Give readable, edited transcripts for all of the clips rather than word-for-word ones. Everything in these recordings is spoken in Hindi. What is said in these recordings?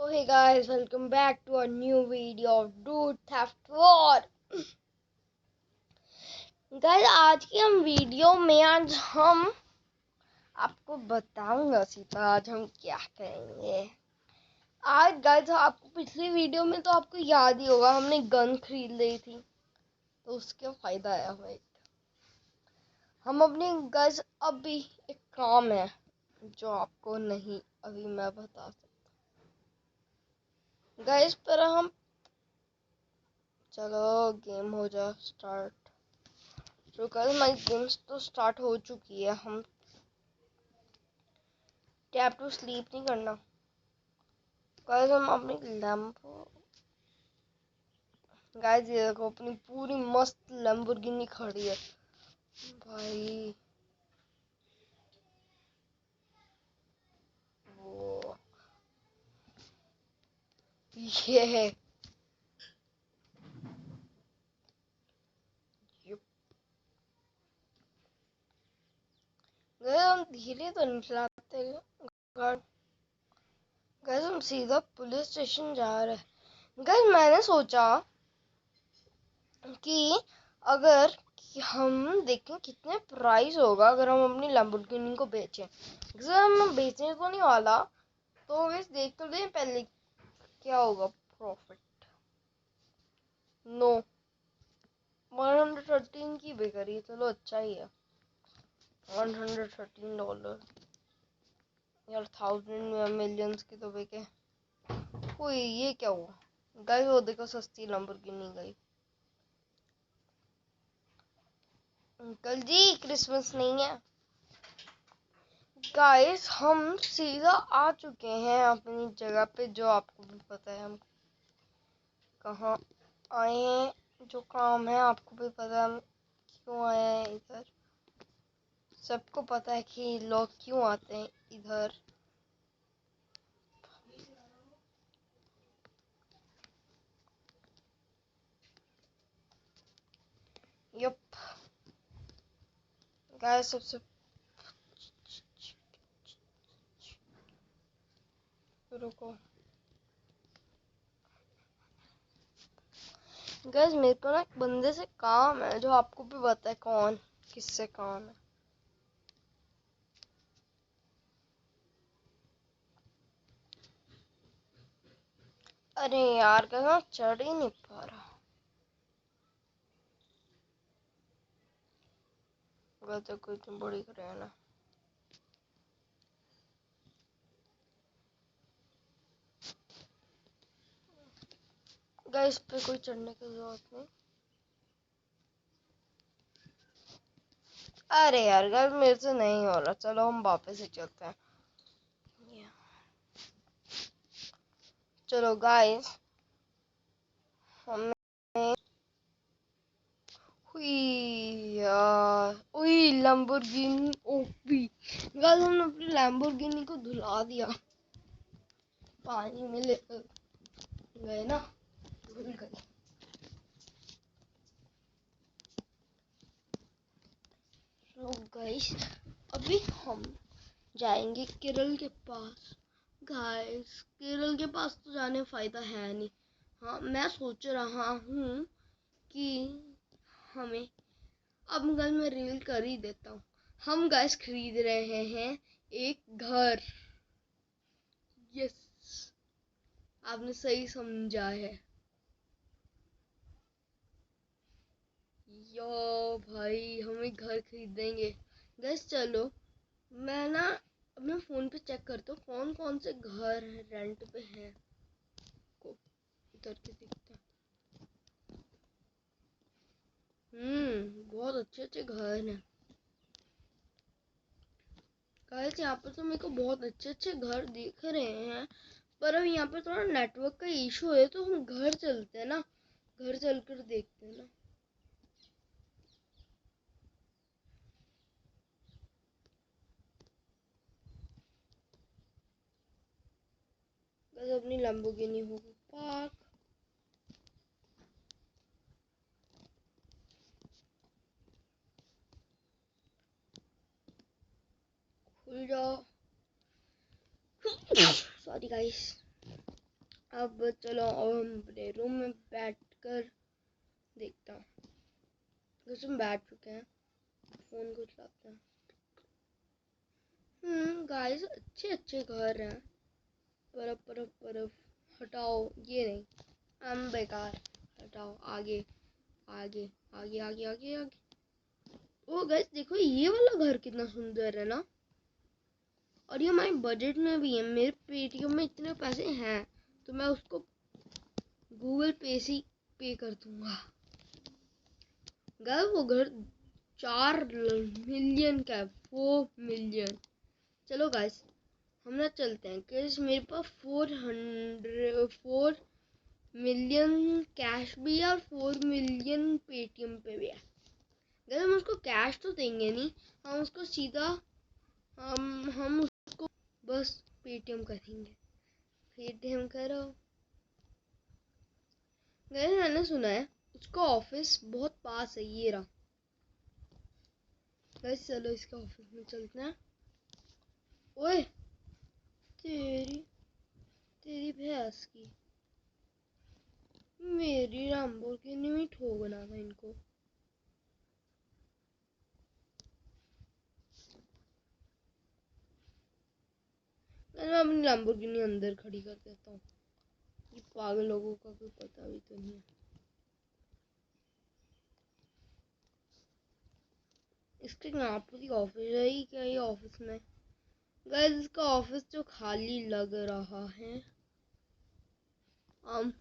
Hey guys, welcome back to a new video of Dude Theft War. Guys आज की हम वीडियो में आज हम आपको बताऊंगा सीधा आज हम क्या करेंगे। आज गाइस आपको पिछली वीडियो में तो आपको याद ही होगा हमने गन खरीद ली थी, तो उसका फायदा आया हमें। हम अपनी गाइस अभी एक काम है जो आपको नहीं अभी मैं बता सकता गाइस, पर हम चलो गेम हो जा स्टार्ट। तो कल हमारी गेम्स तो स्टार्ट हो चुकी है। हम टैप टू स्लीप नहीं करना। कल हम अपनी लैम्बो गाइस ये देखो अपनी पूरी मस्त लैम्बोर्गिनी खड़ी है भाई। वो ये है हम धीरे तो नहीं चलाते गाइस, हम सीधा पुलिस स्टेशन जा रहे हैं। गाइस मैंने सोचा कि अगर हम देखें कितने प्राइस होगा अगर हम अपनी लैम्बोर्गिनी को बेचें। अगर हम बेचने तो नहीं वाला, तो वैसे देख तो लें पहले क्या होगा प्रॉफिट। नो 113 की बिक रही है, चलो अच्छा ही है। $113 यार, 1000 मिलियंस की तो बिके। कोई ये क्या हुआ गाइस, वो देखो सस्ती लैम्बोर्गिनी गई। अंकल जी क्रिसमस नहीं है। गाइस हम सीधा आ चुके हैं अपनी जगह पे, जो आपको भी पता है हम कहाँ आए हैं। जो काम है आपको भी पता है हम क्यों आए हैं इधर। सबको पता है कि लोग क्यों आते हैं इधर। यप गाइस, सबसे रुको गाइस, मेरे को ना एक बंदे से काम है जो आपको भी पता है कौन किससे काम है। अरे यार कहाँ चढ़ ही नहीं पा रहा। तो कोई तुम बड़ी करे ना। गाइस पे कोई चढ़ने की जरूरत नहीं। अरे यार गाइस मेरे से नहीं हो रहा, चलो हम वापस से चलते हैं। चलो गाइस हमें हुई यार, हुई लैम्बोर्गिनी ओपी। गाइस हमने अपनी लैम्बोर्गिनी को धुला दिया, पानी में ले गए ना, धुल गई। तो गाइस अभी हम जाएंगे केरल के पास। गाइस केरल के पास तो जाने फायदा है नहीं। हाँ मैं सोच रहा हूँ कि हमें अब गाइस मैं रील कर ही देता हूँ। हम गाइस खरीद रहे हैं एक घर। यस, आपने सही समझा है। यो भाई हम एक घर खरीदेंगे। गाइस चलो मैं ना अपने फोन पे चेक करता हूँ कौन कौन से घर रेंट पे हैं। को इधर के दिखता है। बहुत अच्छे अच्छे घर हैं। गाइस यहाँ पर तो मेरे को बहुत अच्छे अच्छे घर दिख रहे हैं, पर अब यहाँ पर थोड़ा नेटवर्क का इशू है, तो हम घर चलते हैं ना, घर चलकर देखते हैं ना। बस अपनी लैम्बोर्गिनी होगी पार्क। खुल जाओ। Sorry guys. अब चलो अब हम अपने रूम में बैठकर देखता हूँ। कुछ हम बैठ चुके हैं, फोन को चलाते हैं। गाइस अच्छे अच्छे घर हैं। बर्फ बर्फ बर्फ हटाओ, ये नहीं, हम बेकार, हटाओ, आगे आगे आगे आगे आगे आगे। ओ गाइस देखो ये वाला घर कितना सुंदर है ना, और ये हमारे बजट में भी है। मेरे पेटीएम में इतने पैसे हैं तो मैं उसको गूगल पे से पे कर दूंगा। गाइस वो घर 4 मिलियन का है, 4 मिलियन। चलो गाइस हम ना चलते हैं, क्योंकि मेरे पास 4 मिलियन कैश भी है और 4 मिलियन पेटीएम पे भी है। गाइस हम उसको कैश तो देंगे नहीं, हम उसको सीधा हम उसको बस पेटीएम करेंगे। पेटीएम करो। गाइस मैंने सुना है उसका ऑफिस बहुत पास है, ये रहा। गाइस चलो इसके ऑफिस में चलते हैं। ओए तेरी तेरी भैंस की, मेरी लैम्बोर्गिनी में ठोकना था इनको। मैं अपनी लैम्बोर्गिनी अंदर खड़ी कर देता हूँ, ये पागल लोगों का कोई पता भी तो नहीं है। इसके यहाँ पर ही ऑफिस है ही क्या, ये ऑफिस में? गाइस इसका ऑफिस जो खाली लग रहा है,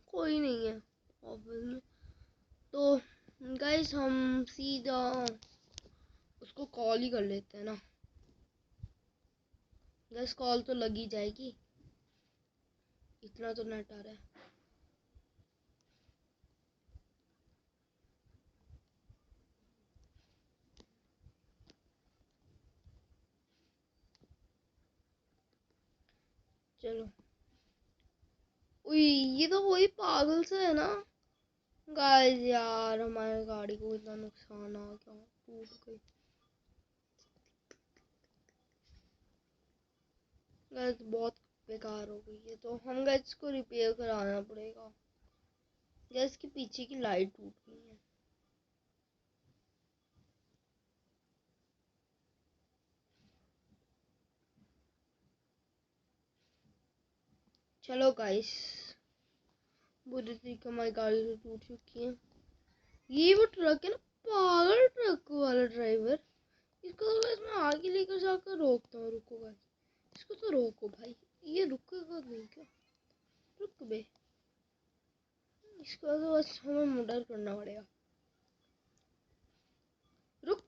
कोई नहीं है ऑफिस में। तो गाइस हम सीधा उसको कॉल ही कर लेते हैं ना। गाइस कॉल तो लग ही जाएगी, इतना तो नेट आ रहा है। चलो, उई ये तो वही पागल से है ना। गाइस यार हमारी गाड़ी को इतना नुकसान आ गया, टूट गई। गाइस बहुत बेकार हो गई है, तो हम गाइस इसको रिपेयर कराना पड़ेगा। गैस के पीछे की लाइट टूट गई है। चलो गाइस, बुरी तरीके हमारी गाड़ी से टूट चुकी है। ये वो ट्रक है ना, पागल ट्रक वाला ड्राइवर। इसको तो बस मैं आगे लेकर जाकर रोकता हूँ। रुको गाइस, इसको तो रोको भाई, ये रुकेगा नहीं क्या? रुक बे, इसको तो बस हमें मर्डर करना पड़ेगा। रुक,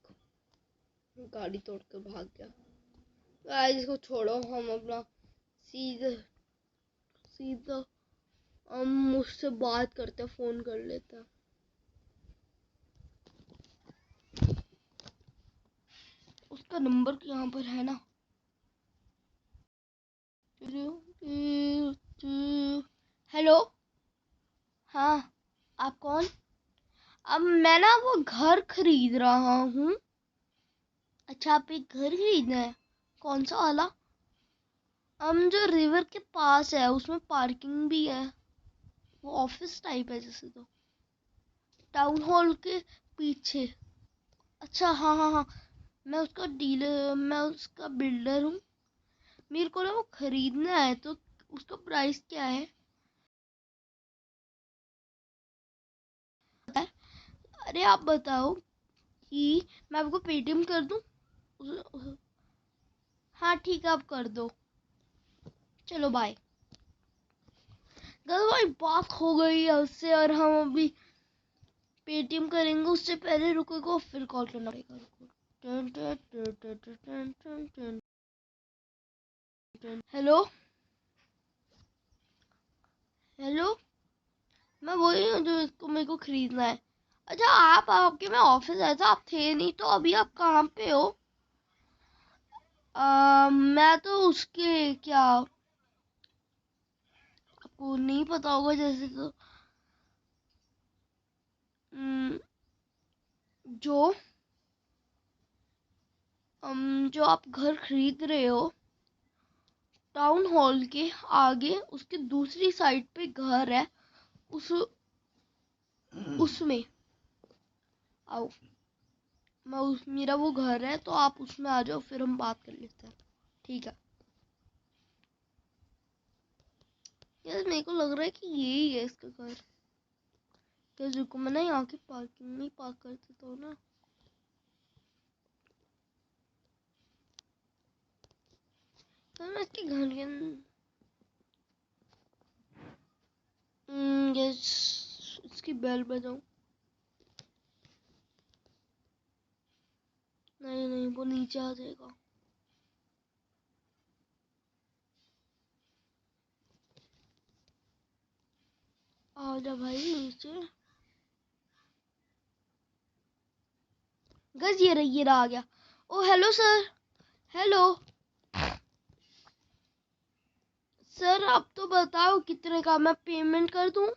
गाड़ी तोड़कर भाग गया। गाइस इसको छोड़ो, हम अपना सीधा सीधा हम मुझसे बात करते, फोन कर लेते हैं। उसका नंबर यहाँ पर है ना। हेलो, हाँ आप कौन? अब मैं ना वो घर खरीद रहा हूँ। अच्छा आप एक घर खरीदना है, कौन सा वाला? हम जो रिवर के पास है उसमें पार्किंग भी है, वो ऑफिस टाइप है जैसे, तो टाउन हॉल के पीछे। अच्छा हाँ हाँ हाँ, मैं उसका बिल्डर हूँ। मेरे को ना वो खरीदना है, तो उसका प्राइस क्या है? अरे आप बताओ कि मैं आपको पेटीएम कर दूं। हाँ ठीक है, आप कर दो। चलो बाय। गल भाई बात हो गई है उससे, और हम अभी पेटीएम करेंगे। उससे पहले रुको, फिर कॉल करना पड़ेगा। हेलो हेलो, मैं वही हूँ जो इसको मेरे को खरीदना है। अच्छा आप आपके मैं ऑफिस आया था, आप थे नहीं, तो अभी आप कहाँ पे हो? मैं तो उसके क्या, आपको नहीं पता होगा जैसे, तो जो जो आप घर खरीद रहे हो टाउन हॉल के आगे उसके दूसरी साइड पे घर है, उसमें आओ। मेरा वो घर है, तो आप उसमें आ जाओ, फिर हम बात कर लेते हैं, ठीक है? यार मेरे को लग रहा है कि यही है इसका घर। क्या रुको, मैं ना यहाँ की पार्किंग में पार्क कर देता हूँ ना। तो मैं इसके घर के इसकी बेल बजाऊं? नहीं नहीं, वो नीचे आ जाएगा। आ जा भाई नीचे। गज ये रहा आ गया। ओ हेलो सर। हेलो सर, आप तो बताओ कितने का मैं पेमेंट कर दूं?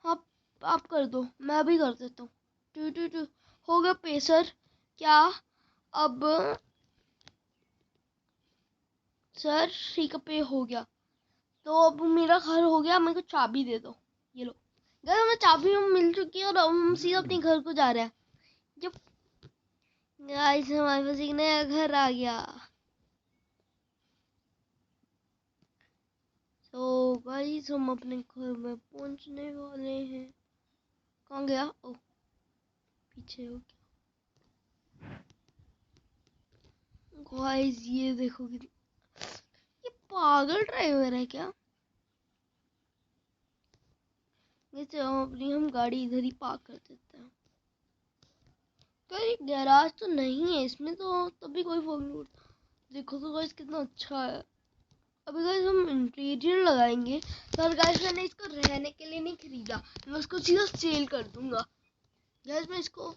हाँ, आप कर दो, मैं भी कर देता हूँ। टू टू टू हो गया पे सर। क्या? अब सर ठीक है, पे हो गया। तो अब मेरा घर हो गया, मेरे को चाबी दे दो। ये लो गाइस, हमें चाबी मिल चुकी है और हम सीधा अपने घर को जा रहे हैं। जब गाइस हमारे पास एक नया घर आ गया। तो गाइस हम अपने घर में पहुंचने वाले हैं। कहाँ गया? ओ पीछे हो गया। गाइस ये देखो कि ये पागल ड्राइवर है क्या? वैसे हम गाड़ी इधर ही पार्क कर देते हैं। तो ये गैराज तो नहीं है इसमें, तो तभी कोई फर्क नहीं पड़ता। देखो तो गाइस कितना अच्छा है। अभी गाइस हम इंटीरियर लगाएंगे। तो गाइस मैंने इसको रहने के लिए नहीं खरीदा, मैं उसको सीधा सेल कर दूंगा। गाइस मैं इसको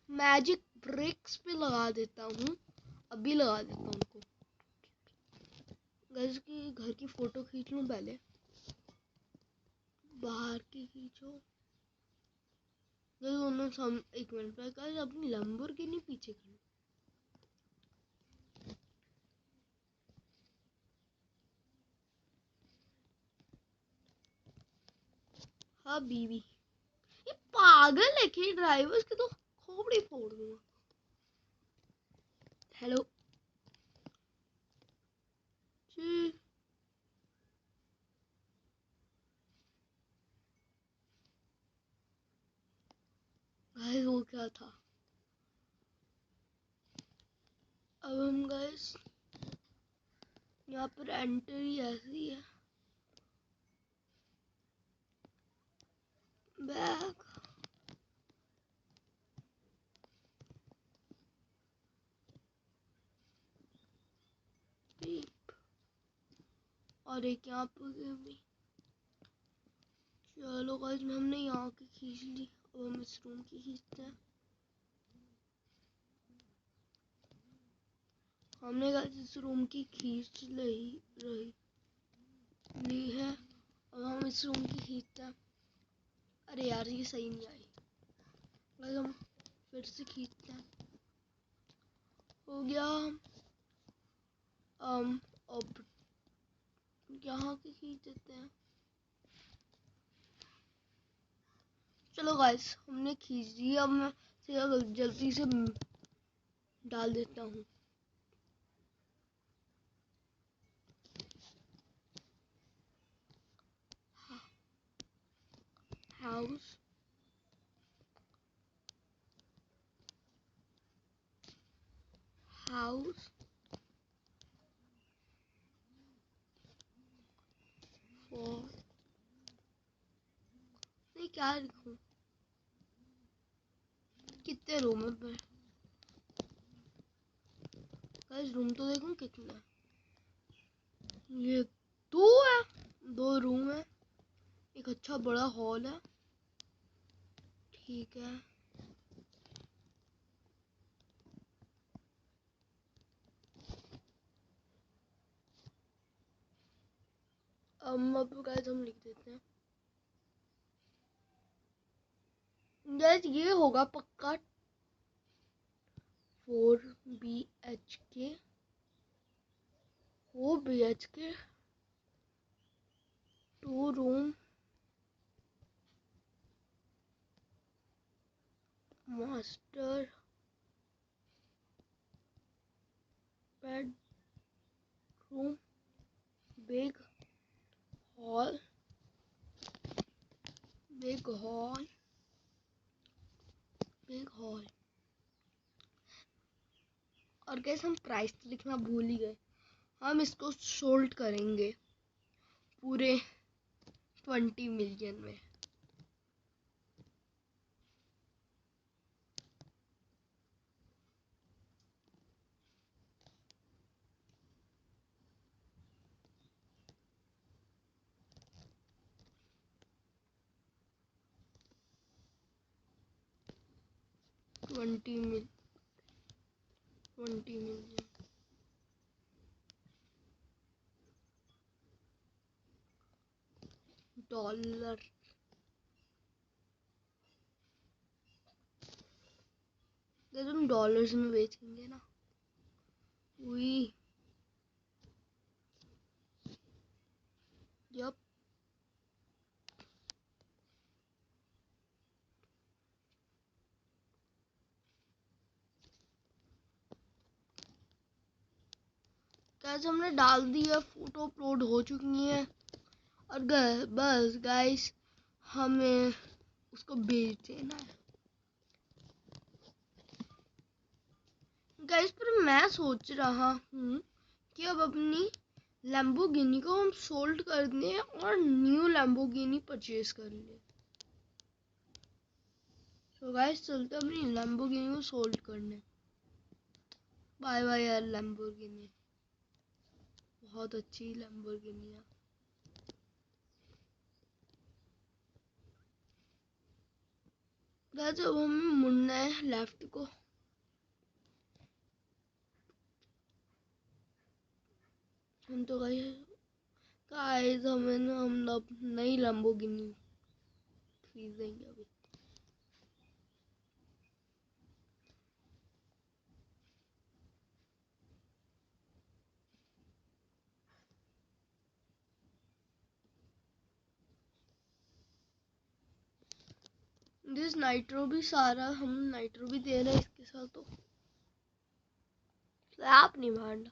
मैजिक ब्रिक्स पे लगा देता हूँ, अभी लगा देता हूँ उनको। गाइस की घर की फोटो खींच लूँ पहले, बाहर की खींचो। दोनों एक मिनट पे गाइस अपनी लैम्बोर्गिनी पीछे खड़ी। हाँ बीवी, ये पागल है कि ड्राइवर के तो खोपड़ी फोड़ दूंगा। हेलो जी। गाइस वो क्या था? अब हम गाइस यहाँ पर एंट्री ऐसी है। बैग और एक यहाँ पर भी। चलो गाइस हमने यहाँ की खींच ली, अब हम इस रूम की खींचते हैं। हमने गाइस इस रूम की खींच ली है। अब हम इस रूम की खींचते हैं। अरे यार ये सही नहीं आई। गाइस हम फिर से खींचते हैं। हो गया। अब यहाँ की खींच देते हैं। चलो गाइस हमने खींच दी, अब मैं जल्दी से डाल देता हूँ। हाउस हाउस 4 नहीं, क्या लिखूं? कितने रूम है पर? गाइस रूम तो देखूं कितना है। ये 2 है, 2 रूम है, एक अच्छा बड़ा हॉल है। ठीक है। अब गाइस हम लिख देते हैं। गाइस ये होगा पक्का 4 BHK। 4 BHK 2 room master bedroom big hall big hall. और कैसे हम प्राइस लिखना भूल ही गए। हम इसको सोल्ड करेंगे पूरे 20 मिलियन में। $20 मिलियन डॉलर। ये तुम डॉलर्स में बेचेंगे ना। वही यप। कैसे हमने डाल दिया, फोटो अपलोड हो चुकी है। और बस गाइस हमें उसको भेज देना है। गाइस पर मैं सोच रहा हूँ कि अब अपनी लैम्बोर्गिनी को हम सोल्ड कर दें और न्यू लैम्बोर्गिनी परचेज कर लें। तो गाइस चलते अपनी लैम्बोर्गिनी को सोल्ड करने। बाय बाय यार लैम्बोर्गिनी, बहुत अच्छी लैम्बोर्गिनी है। गाइस अब हमें मुड़ना है लेफ्ट को। हम तो गाइस हम नई लैम्बोर्गिनी खरीदेंगे अभी। दिस नाइट्रो भी सारा हम नाइट्रो भी दे रहे हैं इसके साथ, तो स्लैप नहीं मारना।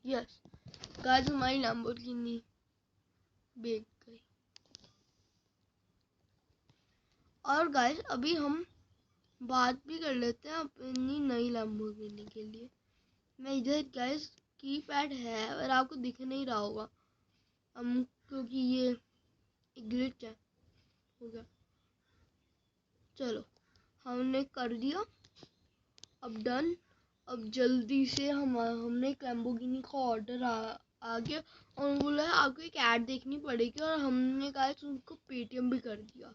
यस गाइस हमारी लैम्बोर्गिनी बिक गई। और गाइस अभी हम बात भी कर लेते हैं अपनी नई लैम्बोर्गिनी के लिए। मैं इधर गाइस कीपैड है और आपको दिख नहीं रहा होगा हम, क्योंकि ये ग्लिच है। हो गया, चलो हमने कर दिया। अब डन। अब जल्दी से हमने एक लैम्बोर्गिनी का ऑर्डर आ गया और बोला आपको एक ऐड देखनी पड़ेगी, और हमने कहा उनको पेटीएम भी कर दिया।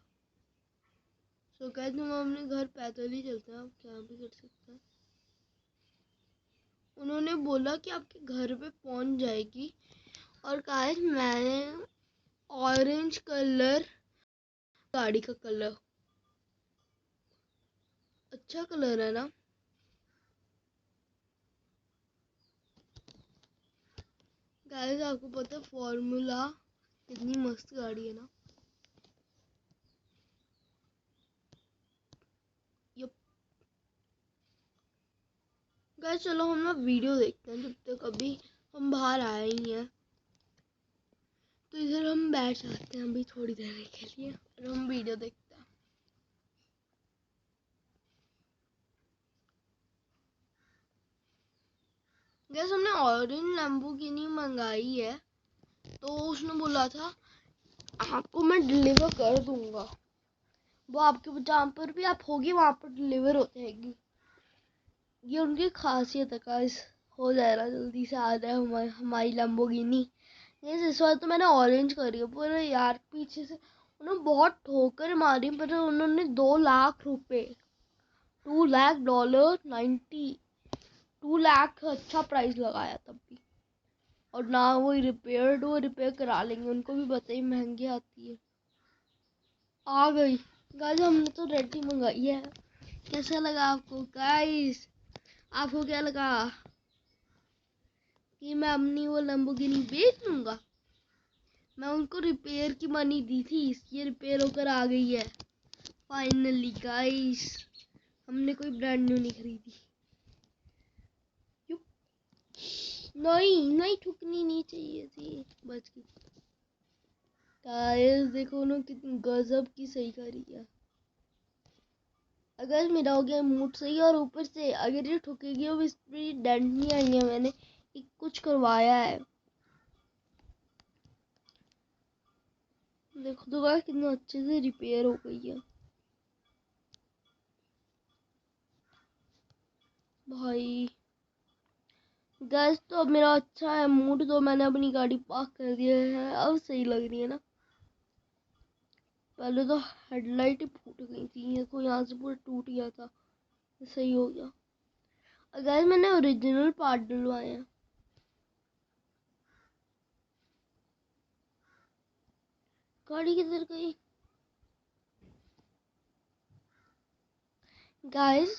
तो कहते हम अपने घर पैदल ही चलते हैं, आप क्या भी कर सकते हैं। उन्होंने बोला कि आपके घर पे पहुंच जाएगी। और कहा मैंने ऑरेंज कलर गाड़ी का कलर अच्छा कलर है ना। गाइस आपको पता है फॉर्मूला कितनी मस्त गाड़ी है ना। यप गाइस चलो हम ना वीडियो देखते हैं, जब तक अभी हम बाहर आए ही हैं। तो इधर हम बैठ जाते हैं अभी थोड़ी देर के लिए और हम वीडियो देखते हैं। गाइस हमने ऑरेंज लैम्बोर्गिनी मंगाई है, तो उसने बोला था आपको मैं डिलीवर कर दूंगा। वो आपके जहाँ पर भी आप होगी वहाँ पर डिलीवर हो जाएगी। ये उनकी खासियत है गाइस। हो जाएगा, जल्दी से आ जाए हमारी लैम्बोर्गिनी। इस बार तो मैंने ऑरेंज करी है पर यार पीछे से उन्होंने बहुत ठोकर मारी, पर उन्होंने 2 लाख रुपए $2 लाख 2 लाख अच्छा प्राइस लगाया तब भी। और ना वो रिपेयर करा लेंगे, उनको भी बताइए महंगी आती है। आ गई गाइस, हमने तो रेडी मंगाई है। कैसा लगा आपको गाइस? आपको क्या लगा कि मैं अपनी वो लैम्बोर्गिनी बेच दूंगा? मैं उनको रिपेयर की मनी दी थी, ये रिपेयर होकर आ गई है फाइनली गाइस। हमने कोई ब्रांड न्यू नहीं खरीदी। नहीं नहीं, ठुकनी नहीं चाहिए थी, बच गई गाइस। देखो उन्होंने कितनी गजब की सही करी है। अगर मेरा हो गया मूड सही, और ऊपर से अगर ये ठुकेगी और इस पर डेंट नहीं आई है, मैंने कुछ करवाया है। देखो तो गाइस कितना अच्छे से रिपेयर हो गई है भाई। गैस तो अब मेरा अच्छा है मूड, तो मैंने अपनी गाड़ी पार्क कर दिया है, अब सही लग रही है ना। पहले तो हेडलाइट ही फूट गई थी, ये तो यहाँ से पूरा टूट गया था, सही हो गया। गैस मैंने ओरिजिनल पार्ट डलवाए हैं। गाड़ी किधर गई गाइस?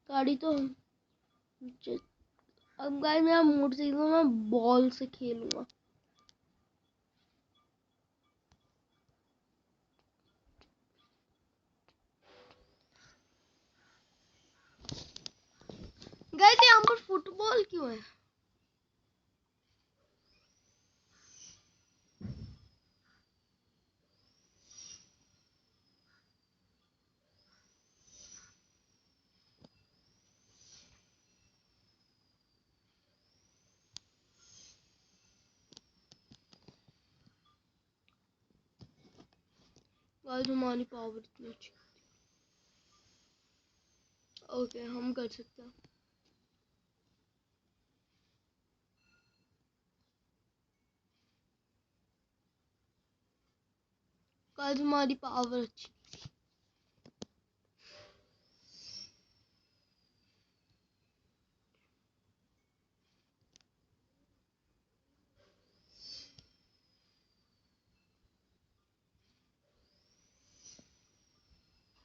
गाड़ी तो अब गाइस मेरा मूड सही, तो मैं बॉल से खेलूंगा। गाइस यहाँ पर फुटबॉल क्यों है? गाइस हमारी पावर इतनी अच्छी। ओके हम कर सकते हैं। गाइस हमारी पावर अच्छी।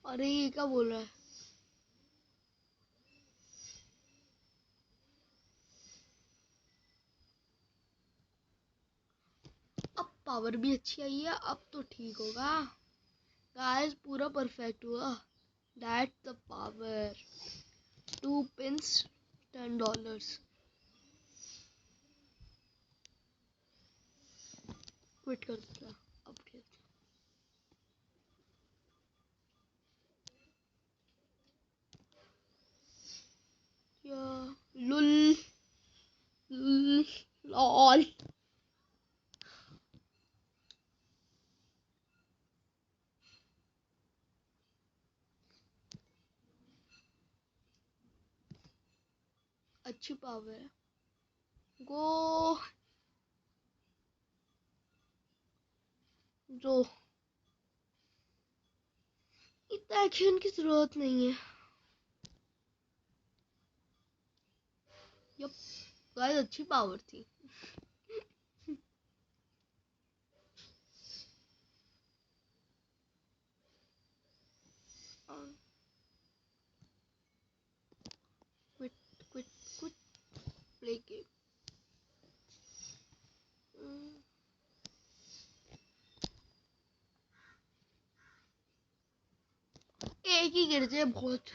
अरे ये क्या बोल रहा है? अब पावर भी अच्छी आई है, अब तो ठीक होगा गाइस, पूरा परफेक्ट हुआ। That's the power. 2 pins $10। Quit कर दिया, अब खेलते या लुल लॉल। अच्छी पावर है। गो जो इतना एक्शन की जरूरत नहीं है। यप गाइस अच्छी पावर थी। Quit quit quit play game. एक ही गिर जाए बहुत।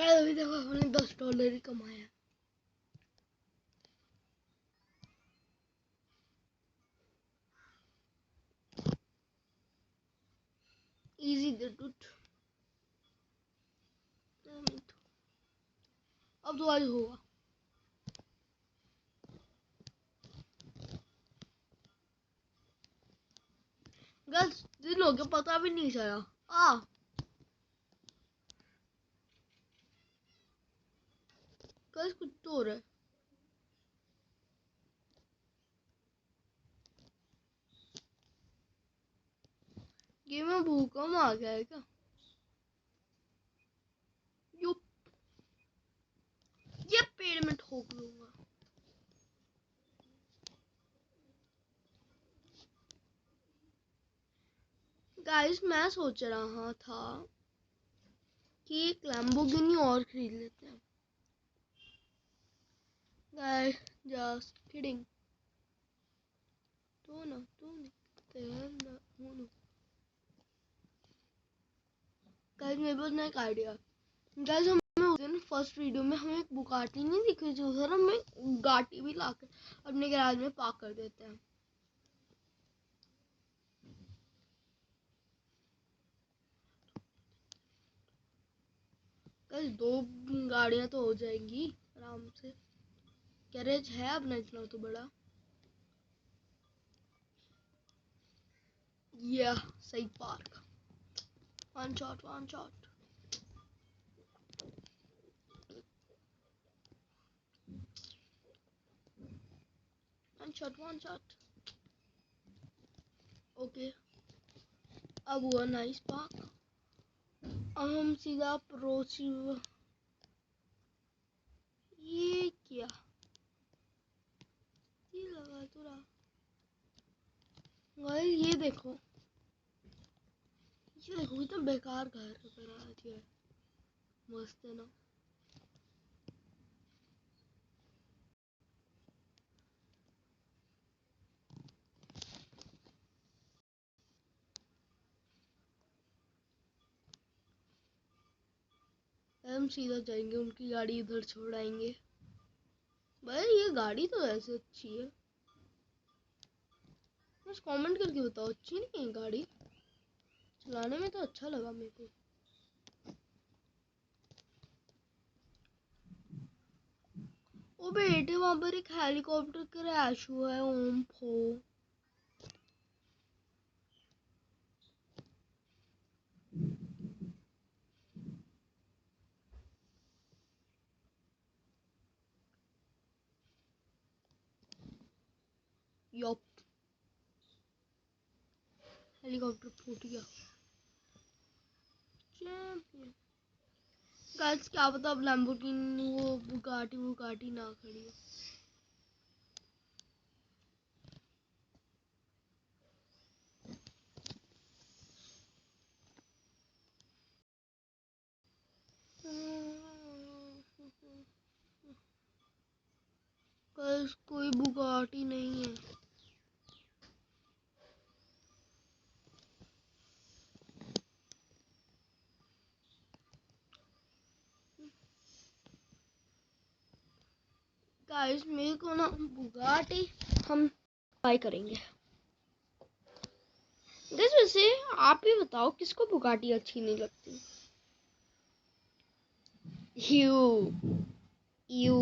अभी तक हमने $10 ही कमाया। इजी द टूट। अब तो आज होगा। गर्ल्स दिन हो गया पता भी नहीं चला। आ गर्ल्स कुछ तो हो रहा है। ये मैं भूकंप आ गया है क्या? युप, ये पेड़ में ठोक दूंगा। गाइस मैं सोच रहा था कि एक लैम्बोर्गिनी और खरीद लेते हैं। Guys just kidding. तो ना गाइस मेरे पास ना एक आइडिया। गाइस हमें उस दिन फर्स्ट वीडियो में हमें एक बुगाटी नहीं दिखी थी, उधर हमें गाटी भी लाकर अपने गैराज में पार्क कर देते हैं। गाइस 2 गाड़ियां तो हो जाएंगी आराम से। गैरेज है अपना इतना तो बड़ा। या सही park. One shot one shot. One shot. Okay अब हुआ नाइस पार्क। अब हम सीधा अप्रोच। ये क्या ये लगा तो रहा। गाइस ये देखो कितना बेकार घर बना दिया है। मस्त है ना। हम सीधा जाएंगे उनकी गाड़ी इधर छोड़ आएंगे। भाई ये गाड़ी तो ऐसे अच्छी है। बस कमेंट करके बताओ अच्छी नहीं है गाड़ी। चलाने में तो अच्छा लगा मेरे को। ओ बेटे वहां पर एक हेलीकॉप्टर क्रैश हुआ है। ओम फो। योप हेलीकॉप्टर फूट गया। चैंपियन। गाइस क्या पता अब लैम्बोर्गिनी वो बुगाटी ना खड़ी हो। गाइस कोई बुगाटी नहीं है। गाइस मेरे को ना बुगाटी हम बाय करेंगे। गाइस वैसे आप ही बताओ किसको बुगाटी अच्छी नहीं लगती। You you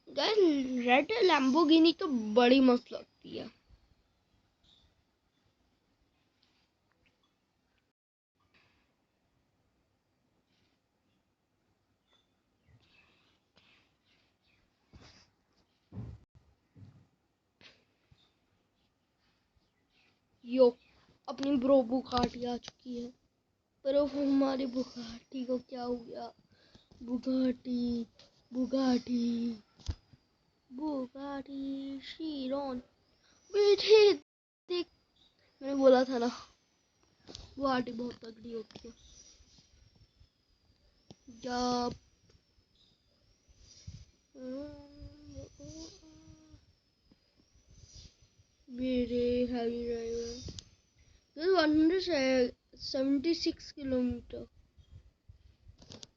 guys red Lamborghini तो बड़ी मस्त लगती है। यो अपनी ब्रो बुगाटी आ चुकी है। पर अब हमारी बुगाटी को क्या हो गया। बुगाटी बुगाटी बुगाटी शीरोन बेटे देख। मैंने बोला था ना बुगाटी बहुत तगड़ी होती है। जब मेरे हैवी ड्राइवर 176 किलोमीटर।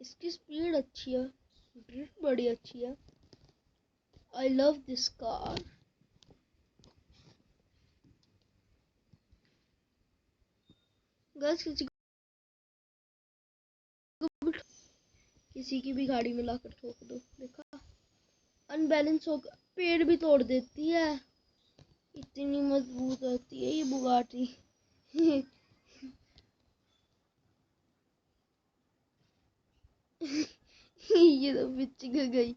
इसकी स्पीड अच्छी है। ड्रिफ्ट बड़ी अच्छी है। I love this car. Girls किसी की भी गाड़ी में लाकर ठोक दो। देखा अनबैलेंस होकर पेड़ भी तोड़ देती है। इतनी मजबूत होती है ये बुगाटी। ये तो पिच गई।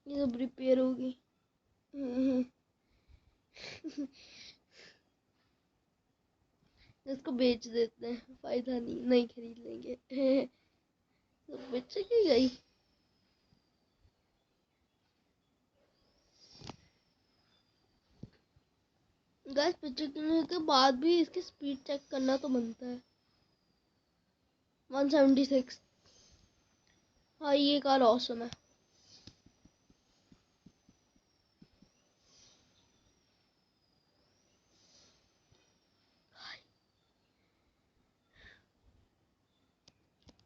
ये सब रिपेयर होगी। इसको बेच देते हैं, फायदा नहीं, नहीं खरीद लेंगे। तो बेच की गई। गैस बेचने के बाद भी इसकी स्पीड चेक करना तो बनता है। 176। हाँ ये कार ऑसम है।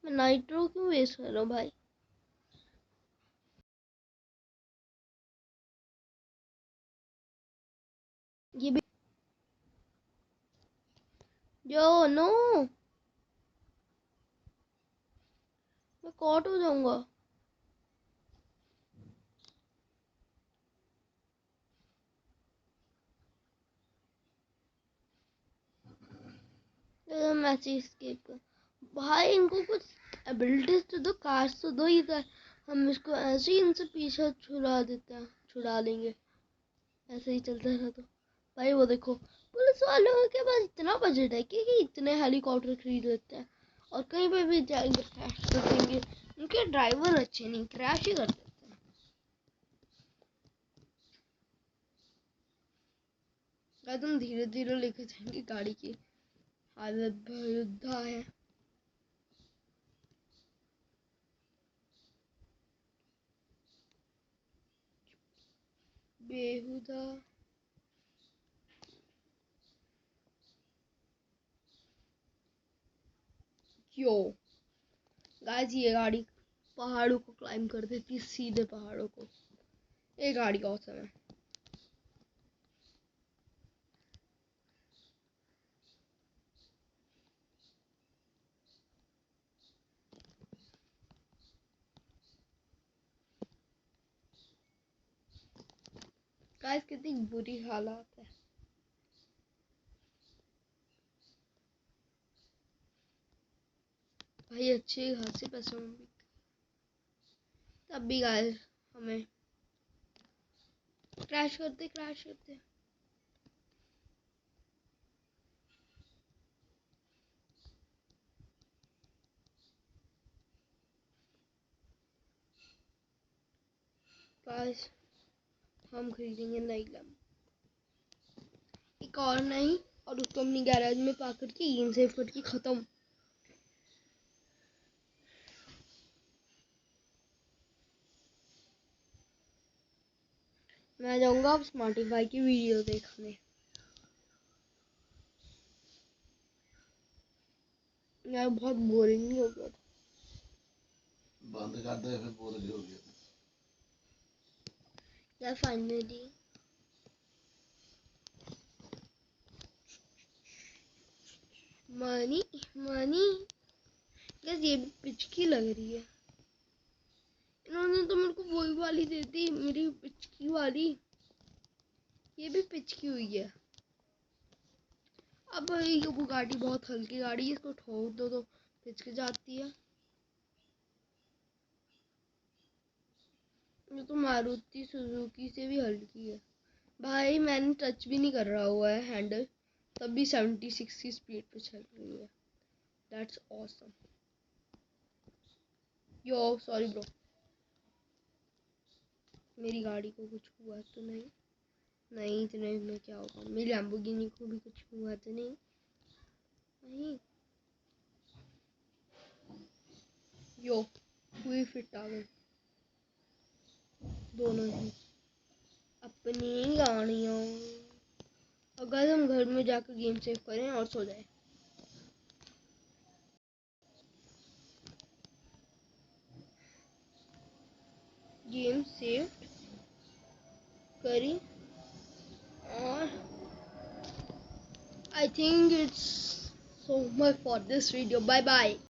मैं नाइट्रो क्यों वेस्ट कर रहा हूँ भाई? ये भी जो नो, मैं कॉट हो जाऊंगा। मैं एस्केप कर भाई, इनको कुछ एबिलिटीज तो दो, कार्स तो दो इधर। हम इसको ऐसे ही इनसे पीछे छुड़ा देते हैं, छुड़ा लेंगे। ऐसे ही चलता रहा तो भाई वो देखो, पुलिस वालों के पास इतना बजट है कि इतने हेलीकॉप्टर खरीद लेते हैं और कहीं पे भी जाएंगे क्रैश कर देंगे। उनके ड्राइवर अच्छे नहीं, क्रैश ही कर देते हैं। तुम धीरे धीरे लेके जाएंगे, गाड़ी की हालत बेहुदा है। बेहुदा क्यों? गाइस ये गाड़ी पहाड़ों को क्लाइम कर देती है, सीधे पहाड़ों को। ये गाड़ी औसम है। गाइस कितनी बुरी हालत है। भाई अच्छे खासे पैसे में भी, तब भी गाइस हमें क्रैश करते। गाइस हम खरीदेंगे नई लैम्प, एक और नहीं, और उसको अपनी गैराज में पा करके इन सेव करके खत्म। मैं जाऊंगा अब स्मार्टी भाई की वीडियो देखने। यार बहुत बोरिंग हो गया था। बंद कर दे, फिर बोरिंग हो गया यार। Finally money money. गैस ये भी पिचकी लग रही है। इन्होंने तो मेरे को वही वाली दे दी, मेरी पिचकी वाली। ये भी पिचकी हुई है। अब ये वो गाड़ी बहुत हल्की गाड़ी है, इसको ठोक दो तो पिचक जाती है। ये तो मारुति सुजुकी से भी हल्की है भाई। मैंने टच भी नहीं कर रहा हुआ है हैंडल, तब भी 76 की स्पीड पे चल रही है। That's awesome. Yo sorry bro, मेरी गाड़ी को कुछ हुआ तो नहीं? नहीं इतने में क्या होगा, मेरी लैम्बोर्गिनी को भी कुछ हुआ तो नहीं? नहीं। यो हुई फिट आ गई दोनों ही अपनी गाड़ियों। अगर हम घर में जाकर गेम सेव करें और सो जाए। गेम सेव करी और I think it's so much for this video. Bye bye.